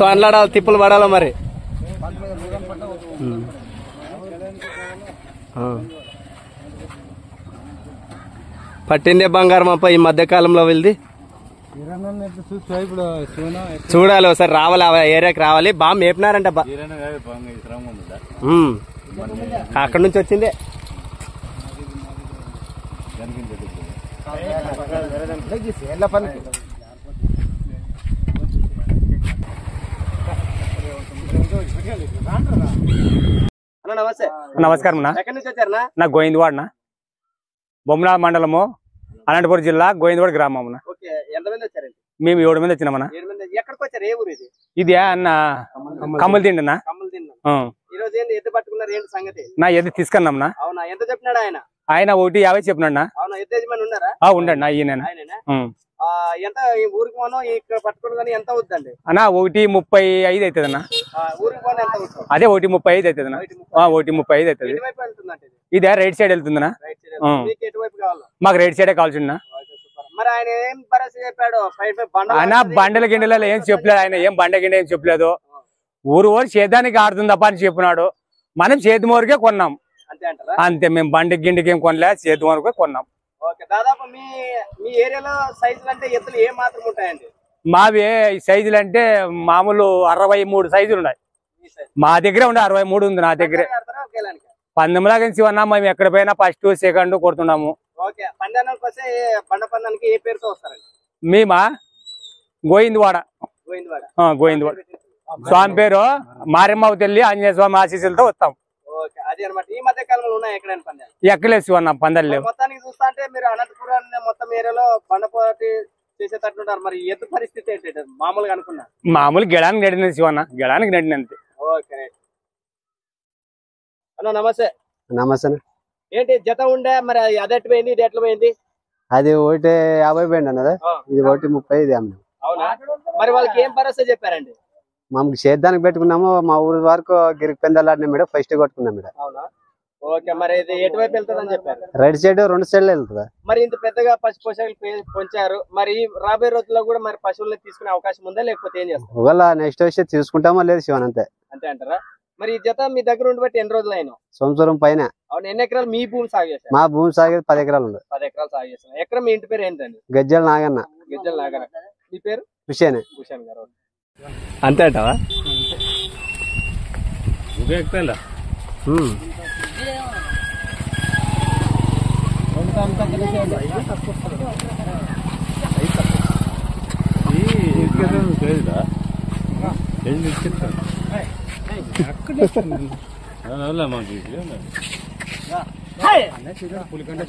తోనలాడాలి, తిప్పులు పడాలి మరి. పట్టిందే బంగారం అప్ప ఈ మధ్య కాలంలో వెళ్ళి చూడాలి ఒకసారి. రావాలి ఆ ఏరియాకి రావాలి. బాగా మేపినారంట. అక్కడి నుంచి వచ్చిందే. నమస్కారం. నా గోవిందవాడ, బొమ్మనాథ మండలము, అనంతపురం జిల్లా, గోవిందవాడ గ్రామం. మేము 7 మంది వచ్చినామన్నా. ఇది అన్న కమ్మలు తిండినా నా ఎద్దు తీసుకున్నాంనా. ఆయన 1.50 చెప్పినా. ఉండండి ఈయన అన్నా 1.35 అవుతుంది అన్న. అదే 1.35 అవుతుంది అన్న. 1.35 అవుతుంది. ఇదే రైట్ సైడ్ వెళ్తుందన్నా. మాకు రైట్ సైడే కావాల్సిందా. ఆయన బండల గిండెలలో ఏం చెప్పలేదు. ఆయన ఏం బండ గిండ ఏం చెప్పలేదు. ఊరు సేద్యానికి ఆడుతుంది తప్ప అని చెప్పినాడు. మనం చేతి వరకే కొన్నాం అంతే. మేము బండి గిండికి ఏం కొనలే, చేతి వరకే కొన్నాం. దాదాపు మీ ఏరియాలో సైజులు అంటే ఎత్తులు ఏ మాత్రం ఉంటాయండి? మావి సైజులు అంటే మామూలు 63 సైజులు ఉన్నాయి. మా దగ్గర ఉండే 63 ఉంది నా దగ్గర. 19 శివన్నా మేము ఎక్కడ పోయినా ఫస్ట్ సెకండ్ కొడుతున్నాము. మేమా గోవిందవాడ. గోవిందవాడ స్వామి పేరు మారెమ్మ తల్లి ఆంజనేయ స్వామి ఆశీస్సులతో వస్తాం. ఎక్కలేదు శివన్న పందాలు లేవు. మొత్తానికి చూస్తా అంటే మీరు అనంతపురం మొత్తం ఏరియాలో బండపోటీ చేసేటట్లుంటారు. మరి ఎత్తు పరిస్థితి ఏంటి మామూలుగా అనుకున్నా? మామూలు గెడానికి నడినది శివన్న, గెడానికి నడినంతే. అన్న నమస్తే. నమస్తే. ఏంటి జత ఉండే మరి అది ఎట్టు పోయింది, ఇది ఎట్లా పోయింది? అది 1.50 పోయింది అన్నదా. ఇది 1.30 ఇది అమ్మ. అవునా? మరి వాళ్ళకి ఏం భరోసా చెప్పారండి? మాకు సేద్యానికి పెట్టుకున్నాము. మా ఊరి వరకు గిరికి పెందలాడిన మీద ఫస్ట్ కొట్టుకున్నాం మీద. అవునా? ఓకే. మరి ఇది ఎటువైపు వెళ్తుందని చెప్పారు? రైట్ సైడ్ 2 సైడ్లు వెళ్తుందా. మరి ఇంత పెద్దగా పశు పోషకులు పెంచారు. మరి రాబోయే రోజుల్లో కూడా మరి పశువుల్ని తీసుకునే అవకాశం ఉందా, లేకపోతే ఏం చేస్తారు? ఒకవేళ నెక్స్ట్ వచ్చి తీసుకుంటామో లేదు శివన్ అంతే. అంతే అంటారా? మరి ఈ జత మీ దగ్గర ఉండి ఎన్ని రోజులు అయినా? సంవత్సరం పైన. అవును. ఎన్ని ఎకరాలు మీ భూమి సాగు చేస్తారు? మా భూమి సాగేది 10 ఎకరాలు ఉంది. 10 ఎకరాలు సాగు చేస్తారు. ఎకరం మీ ఇంటి పేరు ఏంటండి? గజ్జల నాగన్న. గజ్జల నాగన్న. మీ పేరు? హుషేన్. హుషేన్ గారు. అంతే అంటావా? పులికంటే